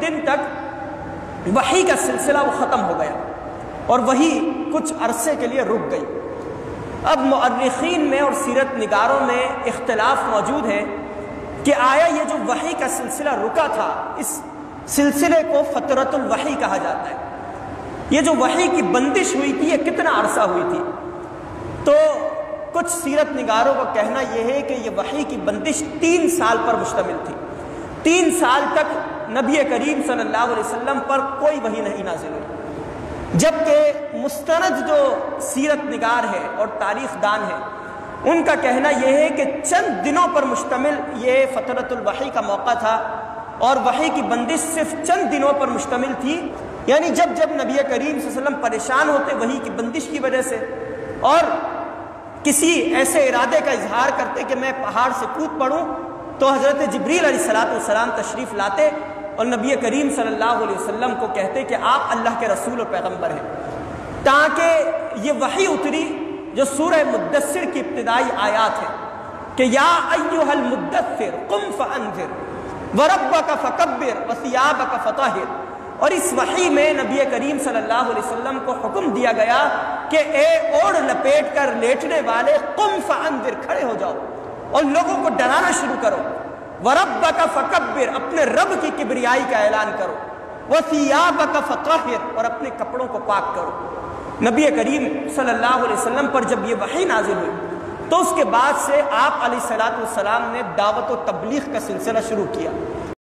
دن تک وحی کا سلسلہ وہ ختم ہو گیا اور وہی کچھ عرصے کے لیے رک گئی۔ اب مؤرخین میں اور سیرت نگاروں میں اختلاف موجود ہے کہ آیا یہ جو وحی کا سلسلہ رکا تھا، اس سلسلے کو فترۃ الوحی کہا جاتا ہے۔ یہ جو وحی کی بندش ہوئی تھی یہ کتنا عرصہ ہوئی تھی؟ تو کچھ سیرت نگاروں کا کہنا یہ ہے کہ یہ وحی کی بندش 3 سال پر مشتمل تھی۔ 3 سال تک نبی کریم صلی اللہ علیہ وسلم پر کوئی وحی نہیں نازل ہوئی، جبکہ مستند جو سیرت نگار ہے اور تاریخ دان ہے ان کا کہنا یہ ہے کہ چند دنوں پر مشتمل یہ فترۃ الوحی کا موقع تھا اور وحی کی بندش صرف چند دنوں پر مشتمل تھی، یعنی جب نبی کریم صلی اللہ علیہ وسلم پریشان ہوتے وحی کی بندش کی وجہ سے اور کسی ایسے ارادے کا اظہار کرتے کہ میں پہاڑ سے کود پڑوں، تو حضرت جبریل علیہ السلام تشریف لاتے اور نبی کریم صلی اللہ علیہ وسلم کو کہتے کہ آپ اللہ کے رسول اور پیغمبر ہیں، تاکہ یہ وحی اتری جو سورہ مدثر کی ابتدائی آیات ہے کہ یا ایھا المدثر قم فانذر وربک فکبر وثیابک فطہر، اور اس وحی میں نبی کریم صلی اللہ علیہ وسلم کو حکم دیا گیا کہ اے اوڑھ لپیٹ کر لیٹنے والے قم فانذر، کھڑے ہو جاؤ اور لوگوں کو ڈرانا شروع کرو، وربک فکبر، اپنے رب کی کبریائی کا اعلان کرو، وثیابک فطہر، اور اپنے کپڑوں کو پاک کرو۔ نبی کریم صلی اللہ علیہ وسلم پر جب یہ وحی نازل ہوئی تو اس کے بعد سے آپ علیہ السلام نے دعوت و تبلیغ کا سلسلہ شروع کیا۔